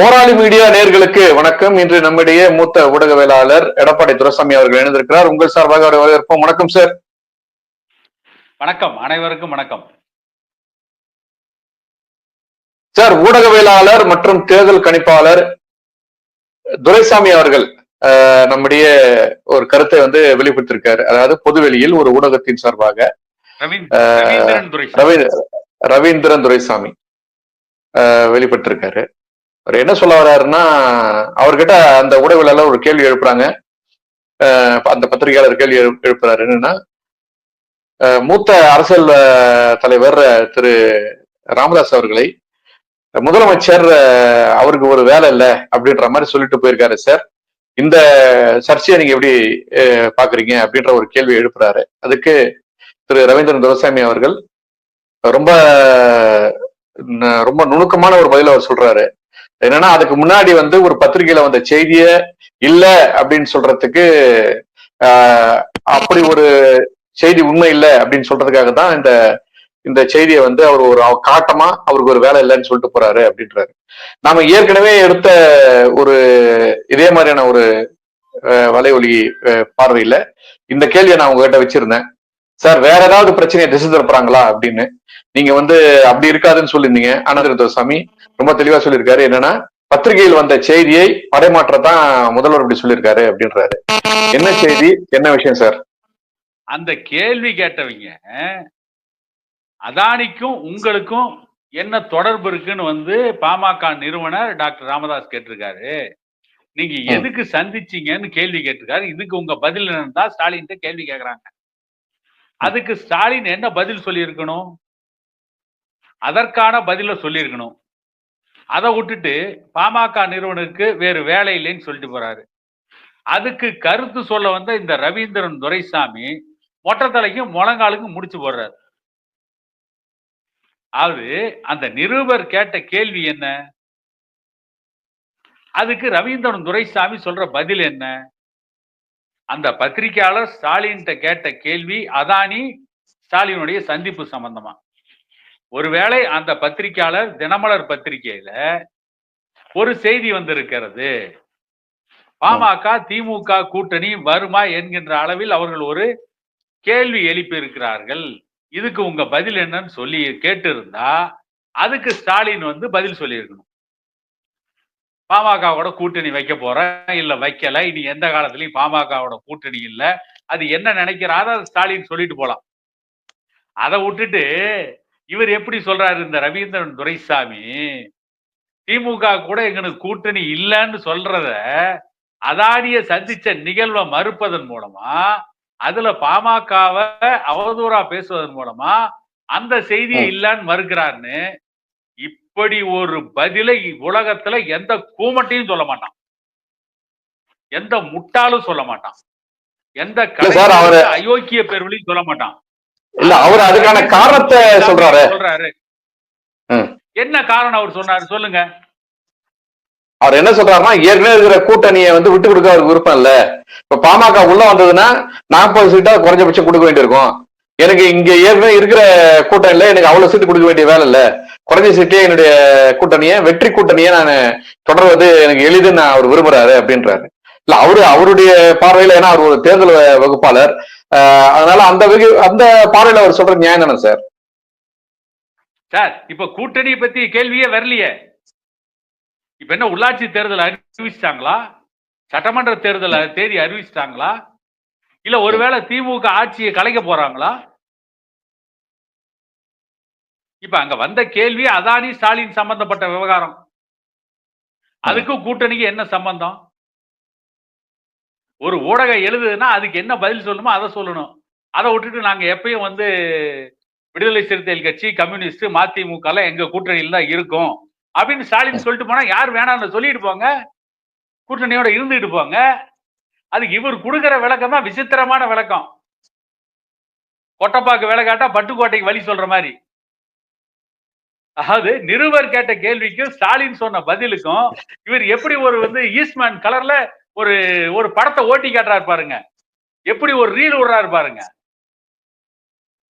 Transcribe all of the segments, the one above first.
போராளி மீடியா நேர்களுக்கு வணக்கம். இன்று நம்மிடையே மூத்த ஊடகவியலாளர் எடப்பாடி துரைசாமி அவர்கள் இணைந்திருக்கிறார். உங்கள் சார்பாக வரவேற்போம். வணக்கம் சார். வணக்கம், அனைவருக்கும் வணக்கம் சார். ஊடகவியலாளர் மற்றும் தேர்தல் கணிப்பாளர் துரைசாமி அவர்கள் நம்முடைய ஒரு கருத்தை வெளிப்படுத்திருக்காரு. அதாவது பொதுவெளியில் ஒரு ஊடகத்தின் சார்பாக ரவீந்திரன் துரைசாமி வெளிப்பட்டிருக்காரு. அவர் என்ன சொல்ல வர்றாருன்னா, அவர்கிட்ட அந்த ஊடகவியலாளர் ஒரு கேள்வி எழுப்புறாங்க. அந்த பத்திரிகையாளர் கேள்வி எழுப்புறாரு. என்னன்னா, மூத்த அரசியல் தலைவர் திரு ராமதாஸ் அவர்களை முதலமைச்சர் அவருக்கு ஒரு வேலை இல்லை அப்படின்ற மாதிரி சொல்லிட்டு போயிருக்காரு சார். இந்த சர்ச்சையை நீங்க எப்படி பாக்குறீங்க அப்படின்ற ஒரு கேள்வி எழுப்புறாரு. அதுக்கு திரு ரவீந்திரன் துரைசாமி அவர்கள் ரொம்ப ரொம்ப நுணுக்கமான ஒரு பதில் அவர் சொல்றாரு. என்னன்னா, அதுக்கு முன்னாடி ஒரு பத்திரிகையில வந்த செய்திய இல்ல அப்படின்னு சொல்றதுக்கு அப்படி ஒரு செய்தி உண்மை இல்லை அப்படின்னு சொல்றதுக்காக தான் இந்த செய்தியை அவர் ஒரு காட்டமா அவருக்கு ஒரு வேலை இல்லைன்னு சொல்லிட்டு போறாரு அப்படின்றாரு. நாம ஏற்கனவே எடுத்த ஒரு இதே மாதிரியான ஒரு வலையொலி பார்வையில இந்த கேள்வியை நான் உங்ககிட்ட வச்சிருந்தேன். சார், வேற ஏதாவது பிரச்சனையை திசை திருப்புறாங்களா அப்படின்னு. நீங்க அப்படி இருக்காதுன்னு சொல்லியிருந்தீங்க. ஆனந்தன் துரைசாமி ரொம்ப தெளிவா சொல்லியிருக்காரு. என்னன்னா, பத்திரிகையில் வந்த செய்தியை படைமாற்றத்தான் முதல்வர் இப்படி சொல்லியிருக்காரு அப்படின்றாரு. என்ன செய்தி, என்ன விஷயம் சார்? அந்த கேள்வி கேட்டவங்க அதானிக்கும் உங்களுக்கும் என்ன தொடர்பு இருக்குன்னு பாமக நிறுவனர் டாக்டர் ராமதாஸ் கேட்டிருக்காரு. நீங்க எதுக்கு சந்திச்சீங்கன்னு கேள்வி கேட்டிருக்காரு. இதுக்கு உங்க பதில் என்னன்னா, ஸ்டாலின் கேள்வி கேட்கிறாங்க. அதுக்கு ஸ்டாலின் என்ன பதில் சொல்லி இருக்கணும்? அதற்கான பதில சொல்லி இருக்கணும். அதை விட்டுட்டு பாமக நிறுவனருக்கு வேறு வேலை இல்லைன்னு சொல்லிட்டு போறாரு. அதுக்கு கருத்து சொல்ல வந்த இந்த ரவீந்திரன் துரைசாமி மொட்டை தலைக்கும் முழங்காலுக்கும் முடிச்சு போடுறாரு. அது அந்த நிருபர் கேட்ட கேள்வி என்ன? அதுக்கு ரவீந்திரன் துரைசாமி சொல்ற பதில் என்ன? அந்த பத்திரிகையாளர் ஸ்டாலின் கேட்ட கேள்வி அதானி ஸ்டாலினுடைய சந்திப்பு சம்பந்தமா. ஒருவேளை அந்த பத்திரிகையாளர் தினமலர் பத்திரிகையில ஒரு செய்தி வந்திருக்கிறது, பாமக திமுக கூட்டணி வருமா என்கின்ற அளவில் அவர்கள் ஒரு கேள்வி எழுப்பி இருக்கிறார்கள், இதுக்கு உங்க பதில் என்னன்னு சொல்லி கேட்டு இருந்தா அதுக்கு ஸ்டாலின் பதில் சொல்லியிருக்கணும். பாமகவோட கூட்டணி வைக்க போறேன், இல்ல வைக்கல, இனி எந்த காலத்திலையும் பாமகவோட கூட்டணி இல்ல, அது என்ன நினைக்கிறாரோ ஸ்டாலின் சொல்லிட்டு போலாம். அதை விட்டுட்டு இவர் எப்படி சொல்றாரு இந்த ரவீந்திரன் துரைசாமி, திமுக கூட எங்களுக்கு கூட்டணி இல்லைன்னு சொல்றத அதானிய சந்திச்ச நிகழ்வை மறுப்பதன் மூலமா, அதுல பாமகவை அவதூறா பேசுவதன் மூலமா அந்த செய்தியை இல்லைன்னு மறுக்கிறாருன்னு, இப்படி ஒரு பதிலை உலகத்துல எந்த கூமட்டையும் சொல்ல மாட்டான், எந்த முட்டாலும் சொல்ல மாட்டான், எந்த அயோக்கிய பேர்வழியும் சொல்ல மாட்டான். இல்ல, அவர் அதுக்கான காரணத்தை சொல்றாரு. என்ன காரணம் அவர் சொன்னாரு சொல்லுங்க. அவர் என்ன சொல்றாருன்னா, ஏற்கனவே இருக்கிற கூட்டணியை விட்டு கொடுக்க அவருக்கு விருப்பம் இல்ல. இப்ப பாமக உள்ள வந்ததுன்னா 40 சீட்டா குறைஞ்சபட்சம் கொடுக்க வேண்டியிருக்கும். எனக்கு இங்க ஏற்கனவே இருக்கிற கூட்டணியில எனக்கு அவ்வளவு சீட்டு கொடுக்க வேண்டிய வேலை இல்ல, குறைஞ்ச சீட்டே என்னுடைய கூட்டணியை, வெற்றி கூட்டணியை நான் தொடர்வது எனக்கு எளிதுன்னு அவர் விரும்புறாரு அப்படின்றாரு. இல்ல, அவருடைய பார்வையில, ஏன்னா அவர் ஒரு தேர்தல் வகுப்பாளர், அதனால அந்த பார்வையில அவர் சொல்ற நியாயம் தானே சார்? சார், இப்ப கூட்டணி பத்தி கேள்வியே வரலையே. இப்ப என்ன உள்ளாட்சி தேர்தல் அறிவிச்சிட்டாங்களா? சட்டமன்ற தேர்தல் தேதி அறிவிச்சிட்டாங்களா? இல்ல ஒருவேளை திமுக ஆட்சியை கலைக்க போறாங்களா? இப்ப அங்க வந்த கேள்வி அதானி ஸ்டாலின் சம்பந்தப்பட்ட விவகாரம். அதுக்கும் கூட்டணிக்கு என்ன சம்பந்தம்? ஒரு ஊடகம் எழுதுன்னா அதுக்கு என்ன பதில் சொல்லணுமோ அதை சொல்லணும். அதை விட்டுட்டு நாங்க எப்பயும் விடுதலை சிறுத்தைகள் கட்சி, கம்யூனிஸ்ட், மதிமுக எங்க கூட்டணியில் தான் இருக்கும் அப்படின்னு ஸ்டாலின் சொல்லிட்டு போனா யார் வேணாம்னு சொல்லிட்டு போங்க, கூட்டணியோட இருந்துட்டு போங்க. அதுக்கு இவர் கொடுக்கிற விளக்கம் தான் விசித்திரமான விளக்கம். கொட்டப்பாக்கு வேலை காட்டா பட்டுக்கோட்டைக்கு வழி சொல்ற மாதிரி. அதாவது நிருபர் கேட்ட கேள்விக்கும் ஸ்டாலின் சொன்ன பதிலுக்கும் இவர் எப்படி ஒரு ஈஸ்ட்மேன் கலர்ல ஒரு படத்தை ஓட்டி காட்டுறாரு பாருங்க, எப்படி ஒரு ரீல் விடுறாரு பாருங்க.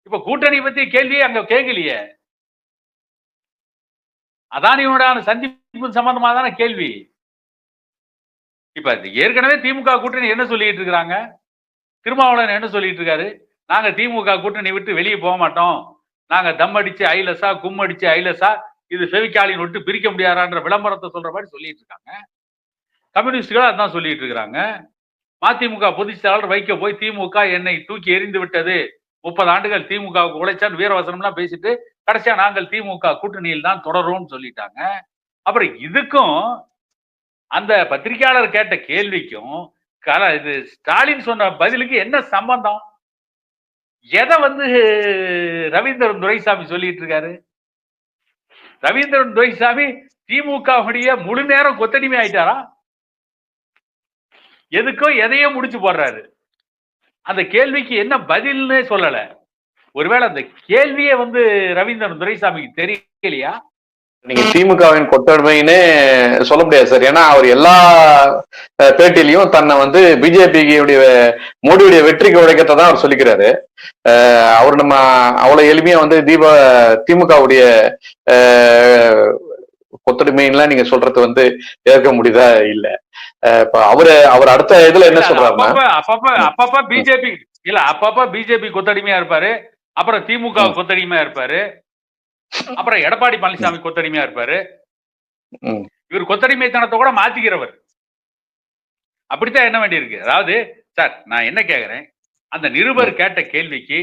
இப்ப கூட்டணி பத்தி கேள்வியே அங்க கேட்கலையே. அதானியோட சந்திப்பு சம்பந்தமா தானே கேள்வி. இப்ப ஏற்கனவே திமுக கூட்டணி என்ன சொல்லிட்டு இருக்காங்க? திருமாவளவன் என்ன சொல்லிட்டு இருக்காரு? நாங்க திமுக கூட்டணி விட்டு வெளியே போக மாட்டோம். நாங்க தம் அடிச்சு ஐலசா, கும் அடிச்சு ஐலசா, இது ஃபெவிகாலின் விட்டு பிரிக்க முடியாதான்ற விளம்பரத்தை சொல்ற மாதிரி சொல்லிட்டு இருக்காங்க. கம்யூனிஸ்டுகள் அதான் சொல்லிட்டு இருக்காங்க. மதிமுக பொதுச் செயலாளர் வைக்க போய் திமுக என்னை தூக்கி எறிந்து விட்டது, 30 ஆண்டுகள் திமுகவுக்கு உழைச்சான்னு வீரவசனம்லாம் பேசிட்டு கடைசியா நாங்கள் திமுக கூட்டணியில் தான் தொடரும்னு சொல்லிட்டாங்க. அப்புறம் இதுக்கும் அந்த பத்திரிகையாளர் கேட்ட கேள்விக்கும் இது ஸ்டாலின் சொன்ன பதிலுக்கு என்ன சம்பந்தம்? எதை ரவீந்திரன் துரைசாமி சொல்லிட்டு இருக்காரு? ரவீந்திரன் துரைசாமி திமுகவுடைய முழு நேரம் கொத்தடிமை ஆயிட்டாரா? எதுக்கும் எதையும் முடிச்சு போடுறாரு. அந்த கேள்விக்கு என்ன பதில்னே சொல்லல. ஒருவேளை அந்த கேள்வியே ரவீந்திரன் துரைசாமிக்கு தெரியலையா? நீங்க திமுகவின் கொத்தடிமைன்னு சொல்ல முடியாது சார். ஏன்னா அவர் எல்லா பேட்டிலையும் தன்னை பிஜேபியுடைய மோடியுடைய வெற்றிக்கு உழைக்கத்தை தான் அவர் சொல்லிக்கிறாரு. அவர் நம்ம அவ்வளவு எளிமையா திமுகவுடைய கொத்தடிமைன்லாம் நீங்க சொல்றது ஏற்க முடியுதா இல்ல. இப்ப அவர் அடுத்த இதுல என்ன சொல்றாருன்னா, அப்பப்ப பிஜேபி இல்ல அப்பப்ப பிஜேபி கொத்தடிமையா இருப்பாரு, அப்புறம் திமுக கொத்தடிமையா இருப்பாரு, அப்புறம் எடப்பாடி பழனிசாமி கொத்தடிமையா இருப்பாரு. இவர் கொத்தடிமைத்தனத்தை கூட மாத்திக்கிறவர். அப்படித்தான் என்ன வேண்டியிருக்கு. அதாவது சார் நான் என்ன கேக்குறேன், அந்த நிருபர் கேட்ட கேள்விக்கு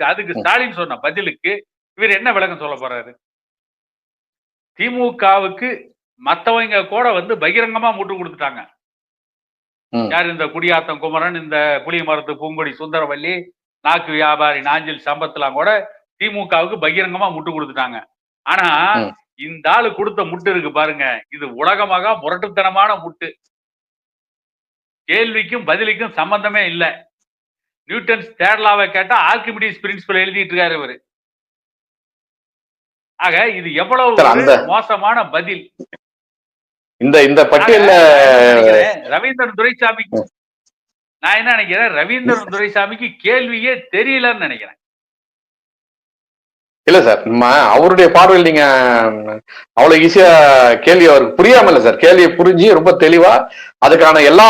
அதுக்கு ஸ்டாலின் சொன்ன பதிலுக்கு இவர் என்ன விளக்கம் சொல்ல போறாரு? திமுகவுக்கு மத்தவங்க கூட பகிரங்கமா முட்டு கொடுத்துட்டாங்க. யார்? இந்த குடியாத்தம் குமரன், இந்த புளிய மரத்து பூங்கொடி சுந்தரவல்லி, நாக்கு வியாபாரி நாஞ்சில் சம்பத்லாம் கூட திமுகவுக்கு பகிரங்கமா முட்டு கொடுத்துட்டாங்க. ஆனா இந்த ஆளு கொடுத்த முட்டு இருக்கு பாருங்க, இது உலகமாக முரட்டுத்தனமான முட்டு. கேள்விக்கும் பதிலுக்கும் சம்பந்தமே இல்ல. நியூட்டன்ஸ் தேர்ட் லாவை கேட்டா ஆர்கிமிடிஸ் பிரின்சிபல் எழுதிட்டு இருக்காரு இவரு. ஆக இது எவ்வளவு மோசமான பதில். இந்த பட்டியல்ல ரவீந்திரன் துரைசாமிக்கு நான் என்ன நினைக்கிறேன், ரவீந்திரன் துரைசாமிக்கு கேள்வியே தெரியலன்னு நினைக்கிறேன். இல்ல சார், அவருடைய பார்வையில் நீங்க அவ்வளவு ஈஸியா கேள்வி அவருக்கு புரியாம இல்ல சார். கேள்வியை புரிஞ்சு ரொம்ப தெளிவா அதுக்கான எல்லா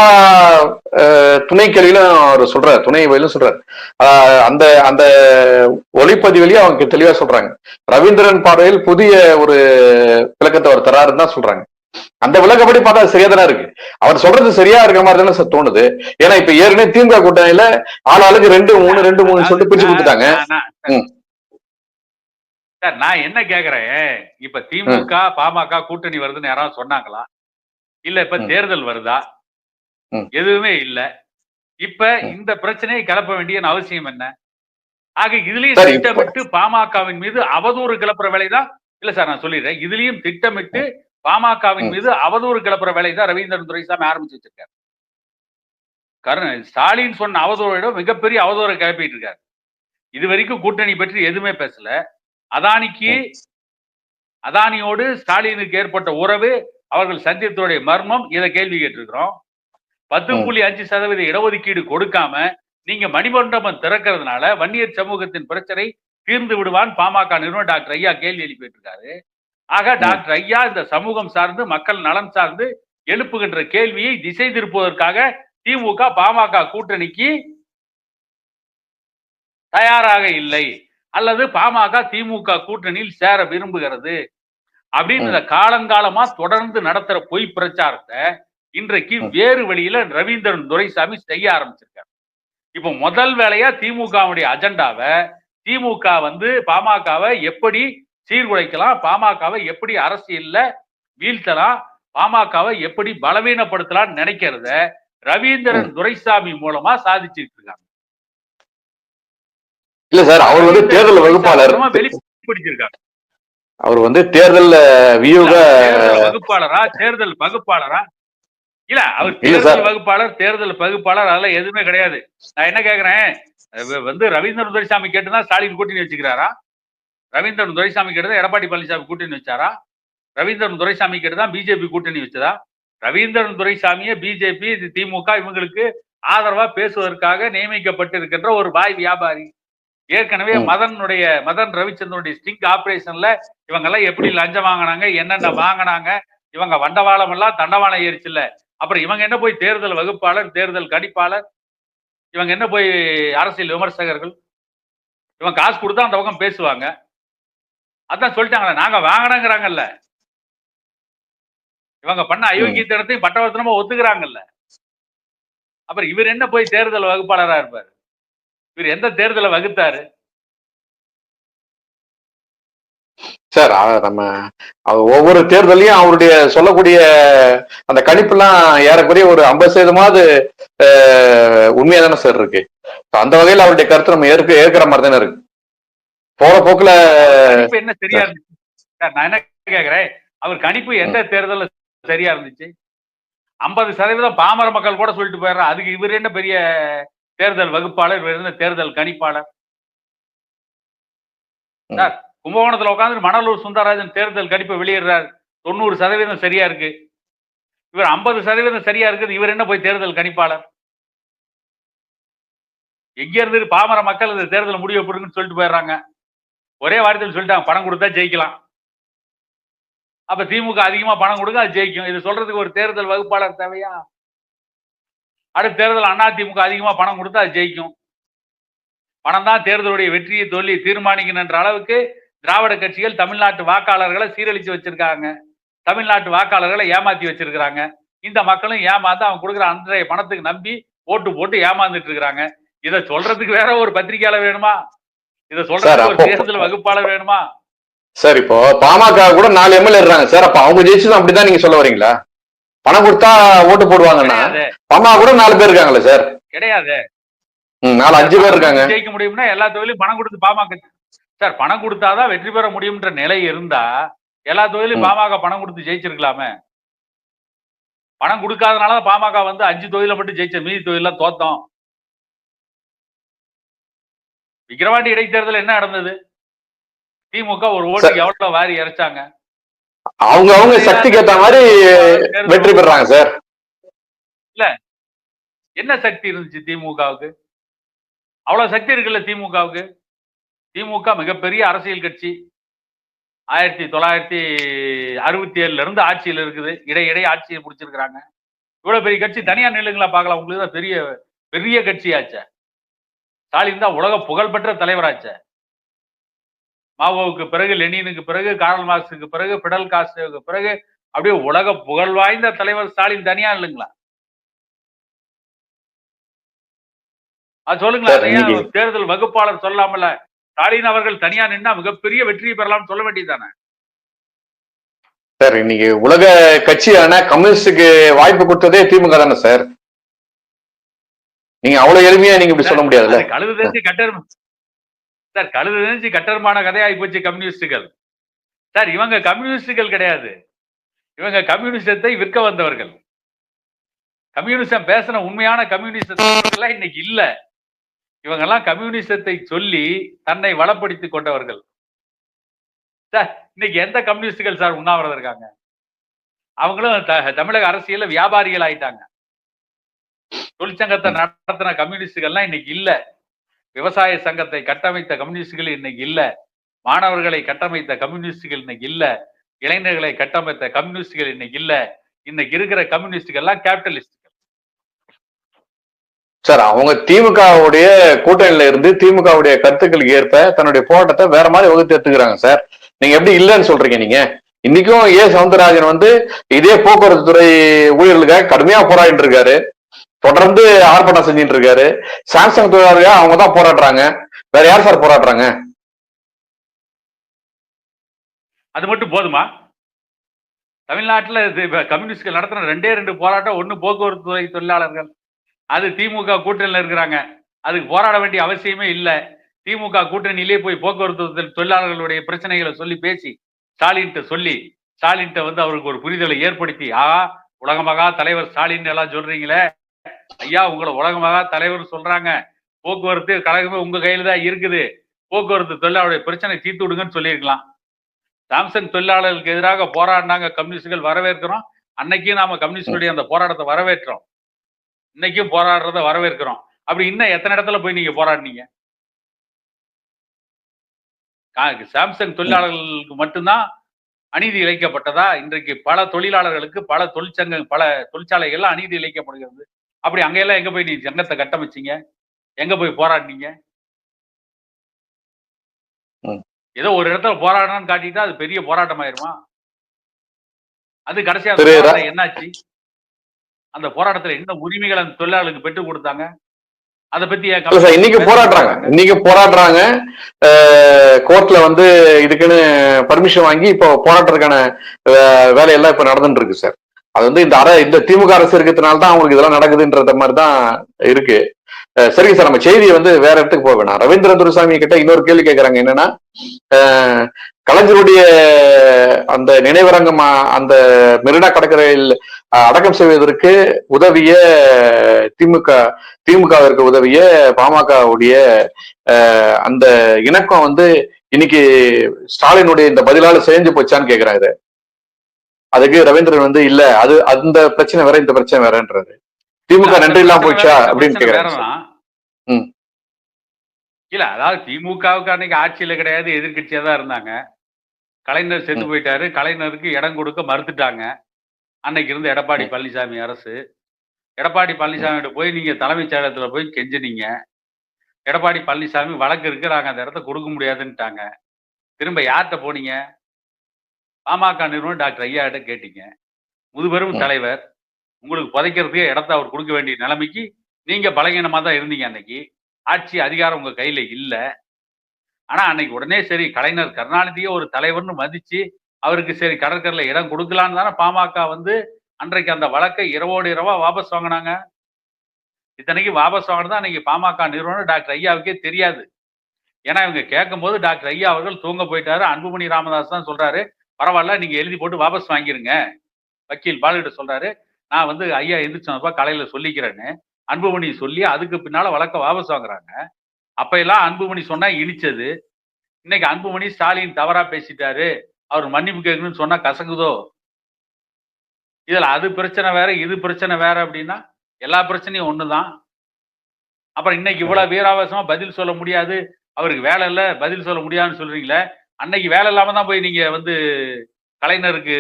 துணை கேள்வியிலும் அவர் சொல்றாரு, துணை வழியிலும் சொல்றாரு. அந்த அந்த ஒளிப்பதிவிலையும் அவங்க தெளிவா சொல்றாங்க. ரவீந்திரன் பார்வையில் புதிய ஒரு விளக்கத்தை அவர் தராருன்னு தான் சொல்றாங்க. அந்த விளக்கப்படி பார்த்தா சரியா தானே இருக்கு. அவர் சொல்றது சரியா இருக்க மாதிரி தானே சார் தோணுது. ஏன்னா இப்ப ஏற்கனவே திமுக கூட்டணியில ஆளாளுக்கு 2-3 சொல்லிட்டு பிரிச்சு கொடுத்துட்டாங்க. சார் நான் என்ன கேக்குறேன், இப்ப திமுக பாமக கூட்டணி வருதுன்னு யாராவது சொன்னாங்களா? இல்ல இப்ப தேர்தல் வருதா? எதுவுமே இல்ல. இப்ப இந்த பிரச்சனையை கிளப்ப வேண்டிய அவசியம் என்ன? ஆக இதுலயும் திட்டமிட்டு பாமகவின் மீது அவதூறு கிளப்புற வேலைதான். இல்ல சார் நான் சொல்லிடுறேன், இதுலயும் திட்டமிட்டு பாமகவின் மீது அவதூறு கிளப்புற வேலைதான் ரவீந்திரன் துரைசாமி ஆரம்பிச்சு வச்சிருக்காரு. ஸ்டாலின் சொன்ன அவதூறோட மிகப்பெரிய அவதூறை கிளப்பிட்டு இருக்காரு. இது வரைக்கும் கூட்டணி பற்றி எதுவுமே பேசல. அதானியோடு ஸ்டாலினுக்கு ஏற்பட்ட உறவு, அவர்கள் சந்தித்தோடைய மர்மம், இதை கேள்வி கேட்டிருக்கிறோம். 10.5% இடஒதுக்கீடு கொடுக்காம நீங்க மணிமண்டபம் திறக்கிறதுனால வன்னியர் சமூகத்தின் பிரச்சனை தீர்ந்து விடுவான் பாமக நிறுவனர் டாக்டர் ஐயா கேள்வி எழுப்பிட்டு இருக்காரு. ஆக டாக்டர் ஐயா இந்த சமூகம் சார்ந்து மக்கள் நலன் சார்ந்து எழுப்புகின்ற கேள்வியை திசை திருப்புவதற்காக திமுக பாமக கூட்டணிக்கு தயாராக இல்லை, அல்லது பாமக திமுக கூட்டணியில் சேர விரும்புகிறது அப்படின்னு காலங்காலமா தொடர்ந்து நடத்துற பொய் பிரச்சாரத்தை இன்றைக்கு வேறு வழியில ரவீந்திரன் துரைசாமி செய்ய ஆரம்பிச்சிருக்காரு. இப்ப முதல் வேலையா திமுகவுடைய அஜெண்டாவை திமுக பாமகவை எப்படி சீர்குலைக்கலாம், பாமகவை எப்படி அரசியல்ல வீழ்த்தலாம், பாமகவை எப்படி பலவீனப்படுத்தலாம் நினைக்கிறத ரவீந்திரன் துரைசாமி மூலமா சாதிச்சிட்டு இருக்காங்க. இல்ல சார், அவர் தேர்தல் வகுப்பாளர், வெளிப்படுத்திருக்காங்க. அவர் தேர்தல் வியூக வகுப்பாளரா, தேர்தல் வகுப்பாளரா? இல்ல அவர் தேர்தல் வகுப்பாளர், தேர்தல் வகுப்பாளர் அதெல்லாம் எதுவுமே கிடையாது. நான் என்ன கேக்குறேன், ரவீந்திரன் துரைசாமி கேட்டுதான் ஸ்டாலின் கூட்டணி வச்சுக்கிறாரா? ரவீந்திரன் துரைசாமி கேட்டுதான் எடப்பாடி பழனிசாமி கூட்டணி வச்சாரா? ரவீந்திரன் துரைசாமி கேட்டுதான் பிஜேபி கூட்டணி வச்சதா? ரவீந்திரன் துரைசாமியை பிஜேபி திமுக இவங்களுக்கு ஆதரவா பேசுவதற்காக நியமிக்கப்பட்டிருக்கின்ற ஒரு வாய் வியாபாரி. ஏற்கனவே மதன் ரவிச்சந்திரனுடைய ஸ்டிங் ஆபரேஷன்ல இவங்க எல்லாம் எப்படி லஞ்சம் வாங்கினாங்க, என்னென்ன வாங்கினாங்க, இவங்க வண்டவாளம் எல்லாம் தண்டவாளம் ஏறிச்சுல்ல. அப்புறம் இவங்க என்ன போய் தேர்தல் வகுப்பாளர், தேர்தல் கணிப்பாளர், இவங்க என்ன போய் அரசியல் விமர்சகர்கள்? இவன் காசு கொடுத்தா அந்த பக்கம் பேசுவாங்க. அதான் சொல்லிட்டாங்களே, நாங்க வாங்கினோங்கிறாங்கல்ல. இவங்க பண்ண அயோக்கியத்தனத்தையும் பட்டவர்த்தனமா ஒத்துக்கிறாங்கல்ல. அப்புறம் இவர் என்ன போய் தேர்தல் வகுப்பாளரா இருப்பாரு? இவர் எந்த தேர்தலை வகுத்தாரு? சார் நம்ம ஒவ்வொரு தேர்தலையும் அவருடைய சொல்லக்கூடிய அந்த கணிப்புலாம் ஏறக்குறைய ஒரு 50% உண்மையா தானே சார் இருக்கு. அந்த வகையில் அவருடைய கருத்து நம்ம ஏற்கிற மாதிரி தானே இருக்கு. போற போக்குல என்ன சரியா இருந்துச்சு சார்? நான் என்ன கேக்குறேன், அவர் கணிப்பு எந்த தேர்தல் சரியா இருந்துச்சு? 50% பாமர மக்கள் கூட சொல்லிட்டு போயிடுறான். அதுக்கு இவர் என்ன பெரிய தேர்தல் வகுப்பாளர், இவர் என்ன தேர்தல் கணிப்பாளர்? சார், கும்பகோணத்துல உட்காந்து மணலூர் சுந்தரராஜன் தேர்தல் கணிப்பை வெளியிடுறாரு. 90% சரியா இருக்கு. இவர் 50% சரியா இருக்குது. இவர் என்ன போய் தேர்தல் கணிப்பாளர்? எங்க இருந்து பாமர மக்கள் இந்த தேர்தல் முடிவு போடுங்கன்னு சொல்லிட்டு போயிடுறாங்க. ஒரே வார்த்தையில் சொல்லிட்டாங்க, பணம் கொடுத்தா ஜெயிக்கலாம். அப்ப திமுக அதிகமா பணம் கொடுங்க, அது ஜெயிக்கும். இது சொல்றதுக்கு ஒரு தேர்தல் வகுப்பாளர் தேவையா? அடுத்த தேர்தல் அதிமுக அதிகமா பணம் கொடுத்தா அது ஜெயிக்கும். பணம் தான் தேர்தலுடைய வெற்றியை தோல்வி தீர்மானிக்கணுன்ற அளவுக்கு திராவிட கட்சிகள் தமிழ்நாட்டு வாக்காளர்களை சீரழிச்சு வச்சிருக்காங்க. தமிழ்நாட்டு வாக்காளர்களை ஏமாத்தி வச்சிருக்கிறாங்க. இந்த மக்களும் ஏமாந்து அவங்க கொடுக்குற அன்றைய பணத்துக்கு நம்பி ஓட்டு போட்டு ஏமாந்துட்டு இருக்காங்க. இதை சொல்றதுக்கு வேற ஒரு பத்திரிகையாளர் வேணுமா? இதை சொல்றதுக்கு ஒரு தேர்தல் வகுப்பாளர் வேணுமா? சார், இப்போ பாமக கூட 4 எம்எல்ஏ இருக்காங்க சார். அப்ப அவங்க ஜெயிச்சதும் அப்படிதான் நீங்க சொல்ல வரீங்களா? பணம் கொடுத்தா ஓட்டு போடுவாங்கன்னா பாமக கூட 4 பேர் இருக்காங்களே சார். கிடையாது, 4-5 பேர் இருக்காங்க. ஜெயிக்க முடியும்னா எல்லா தொகுதியிலும் பணம் கொடுத்து பாமக சார் பணம் கொடுத்தாதான் வெற்றி பெற முடியும்ன்ற நிலை இருந்தா எல்லா தொகுதியிலும் பாமக பணம் கொடுத்து ஜெயிச்சிருக்கலாமே. பணம் கொடுக்காதனால பாமக வந்து 5 தொகுதியில மட்டும் ஜெயிச்ச, மீதி தொகுதியில தோத்தோம். விக்கிரவாண்டி இடைத்தேர்தல் என்ன நடந்தது? திமுக ஒரு ஓட்டுக்கு எவ்வளவு வாரி இறைச்சாங்க. அவங்க சக்திக்கு ஏத்த மாதிரி வெற்றி பெறாங்க சார். இல்ல, என்ன சக்தி இருந்துச்சு திமுகவுக்கு? அவ்வளவு சக்தி இருக்குல்ல திமுகவுக்கு. திமுக மிகப்பெரிய அரசியல் கட்சி. 1967 இருந்து ஆட்சியில் இருக்குது. இடையிடையே ஆட்சியை முடிச்சிருக்கிறாங்க. இவ்வளவு பெரிய கட்சி தனியார் நிலையங்களா பார்க்கலாம். உங்களுக்கு தான் பெரிய பெரிய கட்சியாச்ச. ஸ்டாலின் தான் உலக புகழ்பெற்ற தலைவராச்ச. மாவோவுக்கு பிறகு, லெனினுக்கு பிறகு, கார்ல் மார்க்ஸுக்கு பிறகு, பிடல் காஸ்ட்ரோவுக்கு பிறகு அப்படியே உலக புகழ் வாய்ந்த தலைவர் ஸ்டாலின் தனியா இல்லைங்களா? அது சொல்லுங்களா? தேர்தல் வகுப்பாளர் சொல்லாமல ஸ்டாலின் அவர்கள் தனியா நின்னா மிகப்பெரிய வெற்றியை பெறலாம் சொல்ல வேண்டியதானே சார்? இன்னைக்கு உலக கட்சியான கம்யூனிஸ்டுக்கு வாய்ப்பு கொடுத்ததே திமுக தானே சார். நீங்க அவ்வளவு எளிமையா நீங்க இப்படி சொல்ல முடியாதுல்ல. கழுது தெரிஞ்சு கட்டர் சார், கழுது தெரிஞ்சு கட்டருமான கதையாகி போச்சு கம்யூனிஸ்டுகள். சார், இவங்க கம்யூனிஸ்டுகள் கிடையாது. இவங்க கம்யூனிசத்தை விற்க வந்தவர்கள். கம்யூனிசம் பேசின உண்மையான கம்யூனிஸ்ட் இன்னைக்கு இல்ல. இவங்க எல்லாம் கம்யூனிசத்தை சொல்லி தன்னை வளப்படுத்திக் கொண்டவர்கள். சார், இன்னைக்கு எந்த கம்யூனிஸ்டுகள் சார் உண்ணாவிரதம் இருக்காங்க? அவங்களும் தமிழக அரசியல்ல வியாபாரிகள் ஆயிட்டாங்க. தொழிற்சங்கத்தை நடத்தின கம்யூனிஸ்டுகள்லாம் இன்னைக்கு இல்ல. விவசாய சங்கத்தை கட்டமைத்த கம்யூனிஸ்டுகள் இன்னைக்கு இல்ல. மாணவர்களை கட்டமைத்த கம்யூனிஸ்டுகள் இன்னைக்கு இல்ல. இளைஞர்களை கட்டமைத்த கம்யூனிஸ்டுகள் இன்னைக்கு இல்ல. இன்னைக்கு இருக்கிற கம்யூனிஸ்டுகள் எல்லாம் கேபிட்டலிஸ்ட் சார். அவங்க திமுகவுடைய கூட்டணியில இருந்து திமுகவுடைய கருத்துக்களுக்கு ஏற்ப தன்னுடைய போராட்டத்தை வேற மாதிரி வகுத்து எடுத்துக்கிறாங்க சார். நீங்க எப்படி இல்லைன்னு சொல்றீங்க? நீங்க இன்னைக்கும் சவுந்தரராஜன் வந்து இதே போக்குவரத்து துறை ஊழியர்களுக்காக கடுமையா போராடிட்டு இருக்காரு. தொடர்ந்து ஆர்ப்பாட்டம் செஞ்சுட்டு இருக்காரு. சாம்சங் தொழிலாளர்கள் அவங்க தான் போராடுறாங்க. வேற யார் சார் போராடுறாங்க? அது மட்டும் போதுமா? தமிழ்நாட்டில் கம்யூனிஸ்ட்கள் நடத்தின 2 போராட்டம். ஒண்ணு போக்குவரத்து துறை தொழிலாளர்கள், அது திமுக கூட்டணியில இருக்கிறாங்க. அதுக்கு போராட வேண்டிய அவசியமே இல்லை. திமுக கூட்டணியிலே போய் போக்குவரத்து தொழிலாளர்களுடைய பிரச்சனைகளை சொல்லி பேசி ஸ்டாலின்ட்ட வந்து அவருக்கு ஒரு புரிதலை ஏற்படுத்தி, உலகமகா தலைவர் ஸ்டாலின் எல்லாம் சொல்றீங்களே ஐயா, உங்களை உலகமகா தலைவர் சொல்றாங்க, போக்குவரத்து கழகமே உங்க கையில தான் இருக்குது, போக்குவரத்து தொழிலாளருடைய பிரச்சனை தீர்த்து விடுங்கன்னு சொல்லியிருக்கலாம். சாம்சங் தொழிலாளர்களுக்கு எதிராக போராடினாங்க கம்யூனிஸ்டுகள், வரவேற்கிறோம். அன்னைக்கும் நாம கம்யூனிஸ்டுடைய அந்த போராட்டத்தை வரவேற்றோம். இன்னைக்கும் போராடுறத வரவேற்கிறோம். அப்படி இன்னும் எத்தனை இடத்துல போய் நீங்க போராடினீங்க? சாம்சங் தொழிலாளர்களுக்கு மட்டும்தான் அநீதி இழைக்கப்பட்டதா? இன்றைக்கு பல தொழிலாளர்களுக்கு பல பல தொழிற்சாலைகள்ல அநீதி இழைக்கப்படுகிறது. அப்படி அங்கெல்லாம் எங்க போய் நீ சங்கத்தை கட்டமைச்சீங்க? எங்க போய் போராடினீங்க? ஏதோ ஒரு இடத்துல போராடணும்னு காட்டிட்டா அது பெரிய போராட்டம் ஆயிருமா? அது கடைசியா என்னாச்சு? அந்த போராட்டத்துல என்ன உரிமைகள் அந்த தொழிலாளர்களுக்கு பெற்றுக் கொடுத்தாங்க? அத பத்தி இன்னைக்கு போராடுறாங்க. கோர்ட்ல வந்து இதுக்குன்னு பர்மிஷன் வாங்கி இப்போ போராட்டத்துக்கான வேலையெல்லாம் இப்ப நடந்துட்டு இருக்கு சார். அது வந்து இந்த திமுக அரசு இருக்கிறதுனால தான் அவங்களுக்கு இதெல்லாம் நடக்குதுன்ற மாதிரி தான் இருக்கு. சரிங்க சார், நம்ம செய்தியை வந்து வேற இடத்துக்கு போக வேணாம். ரவீந்திர துரைசாமி கிட்ட இன்னொரு கேள்வி கேட்கறாங்க. என்னன்னா, கலைஞருடைய அந்த நினைவரங்கம் அந்த மெரினா கடற்கரையில் அடக்கம் செய்வதற்கு உதவிய திமுகவிற்கு உதவிய பாமகவுடைய அந்த இணக்கம் வந்து இன்னைக்கு ஸ்டாலினுடைய இந்த பதிலால சேர்ந்து போச்சான்னு கேக்குறாரு. அதுக்கு ரவீந்திரன் வந்து இல்ல, அது அந்த பிரச்சனை வேற, இந்த பிரச்சனை வேறன்றாரு. திமுக நன்றி இல்லாம போச்சா அப்படின்னு கேக்குறாரு. இல்ல, அதாவது திமுகவுக்கு அன்னைக்கு ஆட்சியில கிடையாது, எதிர்கட்சியா தான் இருந்தாங்க. கலைஞர் செத்து போயிட்டாரு, கலைஞருக்கு இடம் கொடுக்க மறுத்துட்டாங்க அன்னைக்கு இருந்த எடப்பாடி பழனிசாமி அரசு. எடப்பாடி பழனிசாமிகிட்ட போய் நீங்க தலைமைச் செயலகத்துல போய் கெஞ்சினீங்க. எடப்பாடி பழனிசாமி வழக்கு இருக்கு, நாங்க அந்த இடத்த கொடுக்க முடியாதுன்னுட்டாங்க. திரும்ப யார்கிட்ட போனீங்க? பாமக நிறுவனம் டாக்டர் ஐயா கிட்ட கேட்டீங்க. முதுபெரும் தலைவர், உங்களுக்கு புதைக்கிறதுக்கே இடத்த அவர் கொடுக்க வேண்டிய நிலைமைக்கு நீங்க பலகீனமா தான் இருந்தீங்க. அன்னைக்கு ஆட்சி அதிகாரம் உங்க கையில இல்ல. ஆனா அன்னைக்கு உடனே சரி, கலைஞர் கருணாநிதியே ஒரு தலைவர்னு மதிச்சு அவருக்கு சரி கடற்கரையில இடம் கொடுக்கலான்னு தானே பாமக வந்து அன்றைக்கு அந்த வழக்கை இரவோடு இரவா வாபஸ் வாங்கினாங்க. இத்தனைக்கு வாபஸ் வாங்கினது அன்னைக்கு பாமக நிறுவனம் டாக்டர் ஐயாவுக்கே தெரியாது. ஏன்னா இவங்க கேட்கும் போது டாக்டர் ஐயா அவர்கள் தூங்க போயிட்டாரு. அன்புமணி ராமதாஸ் தான் சொல்றாரு, பரவாயில்ல நீங்க எழுதி போட்டு வாபஸ் வாங்கிருங்க. வக்கீல் பாலுகிட்ட சொல்றாரு, நான் வந்து ஐயா எந்திரிச்சப்பா காலையில சொல்லிக்கிறேன்னு அன்புமணி சொல்லி அதுக்கு பின்னால வழக்க வாபஸ் வாங்குறாங்க. அப்ப எல்லாம் அன்புமணி சொன்னா இனிச்சது. இன்னைக்கு அன்புமணி ஸ்டாலின் தவறா பேசிட்டாரு, அவர் மன்னிப்பு கேட்கணும்னு சொன்னா கசங்குதோ? இதுல அது பிரச்சனை வேற, இது பிரச்சனை வேற அப்படின்னா எல்லா பிரச்சனையும் ஒண்ணுதான். அப்புறம் இன்னைக்கு இவ்வளவு வீராவேசமா பதில் சொல்ல முடியாது, அவருக்கு வேலை இல்ல, பதில் சொல்ல முடியாதுன்னு சொல்றீங்களே. அன்னைக்கு வேலை இல்லாம தான் போய் நீங்க வந்து கலைஞருக்கு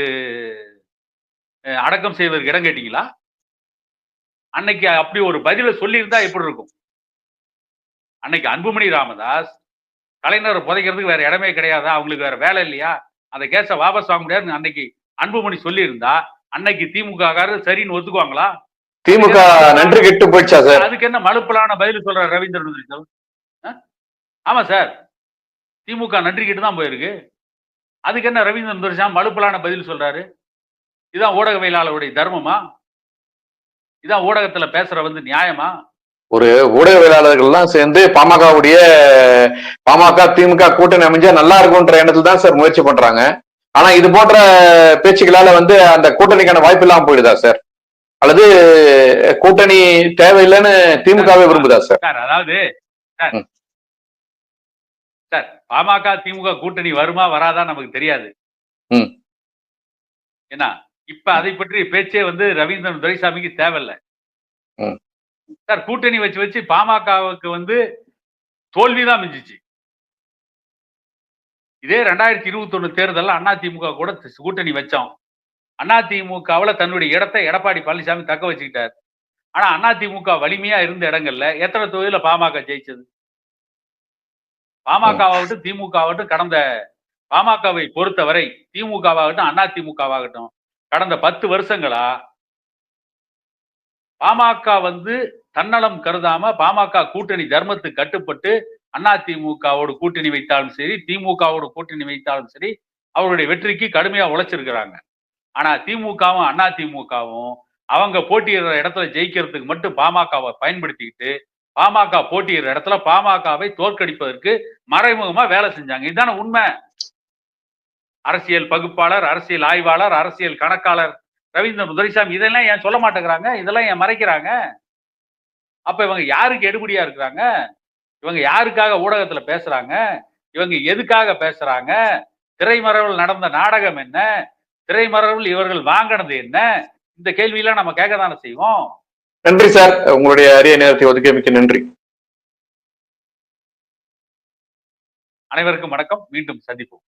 அடக்கம் செய்வதற்கு இடம் கேட்டீங்களா? அன்னைக்கு அப்படி ஒரு பதில சொல்லியிருந்தா எப்படி இருக்கும்? அன்னைக்கு அன்புமணி ராமதாஸ் கலைஞரை புதைக்கிறதுக்கு வேற இடமே கிடையாதா, அவங்களுக்கு வேற வேலை இல்லையா, அந்த கேஸை வாபஸ் வாங்க முடியாதுன்னு அன்னைக்கு அன்புமணி சொல்லி இருந்தா அன்னைக்கு திமுக சரின்னு ஒத்துக்குவாங்களா? திமுக நன்றி கெட்டு போயிடுச்சா சார்? அதுக்கு என்ன மலுப்பலான பதில் சொல்ற ரவீந்திரன்? ஆமா சார், திமுக நன்றி கெட்டு தான் போயிருக்கு. அதுக்கு என்ன ரவீந்திரன் துரைசாமி மலுப்பலான பதில் சொல்றாரு? இதான் ஊடகவியலாளருடைய தர்மமா? இதான் ஊடகத்துல பேசுற வந்து நியாயமா? ஒரு ஊடகவியலாளர்கள்லாம் சேர்ந்து பாமக திமுக கூட்டணி அமைஞ்சா நல்லா இருக்கும்ன்ற எண்ணத்துல தான் சார் முயற்சி பண்றாங்க. ஆனா இது போன்ற பேச்சுக்களால வந்து அந்த கூட்டணிக்கான வாய்ப்பு இல்லாம போயிடுதா சார்? அல்லது கூட்டணி தேவையில்லைன்னு திமுகவே விரும்புதா சார்? அதாவது சார், பாமக திமுக கூட்டணி வருமா வராதா நமக்கு தெரியாது. என்ன இப்ப அதை பற்றி பேச்சே வந்து ரவீந்திரன் துரைசாமிக்கு தேவையில்லை சார். கூட்டணி வச்சு பாமகவுக்கு வந்து தோல்விதான் மிஞ்சிச்சு. இதே 2021 தேர்தல் அதிமுக கூட கூட்டணி வச்சோம். அதிமுகவுல தன்னுடைய இடத்தை எடப்பாடி பழனிசாமி தக்க வச்சுக்கிட்டார். ஆனா அதிமுக வலிமையா இருந்த இடங்கள்ல எத்தனை தொகுதியில பாமக ஜெயிச்சது? பாமகவாகட்டும் திமுகவாகட்டும் கடந்த பாமகவை பொறுத்தவரை, திமுகவாகட்டும் அதிமுகவாகட்டும் கடந்த 10 வருஷங்களா பாமக வந்து தன்னலம் கருதாம பாமக கூட்டணி தர்மத்துக்கு கட்டுப்பட்டு அதிமுகவோடு கூட்டணி வைத்தாலும் சரி, திமுகவோடு கூட்டணி வைத்தாலும் சரி, அவருடைய வெற்றிக்கு கடுமையா உழைச்சிருக்கிறாங்க. ஆனா திமுகவும் அதிமுகவும் அவங்க போட்டியிடுற இடத்துல ஜெயிக்கிறதுக்கு மட்டும் பாமகவை பயன்படுத்திக்கிட்டு பாமக போட்டியிடுற இடத்துல பாமகவை தோற்கடிப்பதற்கு மறைமுகமா வேலை செஞ்சாங்க. இதுதானே உண்மை. அரசியல் பகுப்பாளர், அரசியல் ஆய்வாளர், அரசியல் கணக்காளர் ரவீந்திரன் துரைசாமி இதெல்லாம் ஏன் சொல்ல மாட்டேங்கிறாங்க? இதெல்லாம் ஏன் மறைக்கிறாங்க? அப்ப இவங்க யாருக்கு எடுபடியா இருக்கிறாங்க? இவங்க யாருக்காக ஊடகத்துல பேசுறாங்க? இவங்க எதுக்காக பேசுறாங்க? திரைமறைவில் நடந்த நாடகம் என்ன? திரைமறைவில் இவர்கள் வாங்கினது என்ன? இந்த கேள்வியெல்லாம் நம்ம கேட்க தானே செய்வோம். நன்றி சார், உங்களுடைய அரிய நேரத்தை ஒதுக்கியமைக்கு நன்றி. அனைவருக்கும் வணக்கம், மீண்டும் சந்திப்போம்.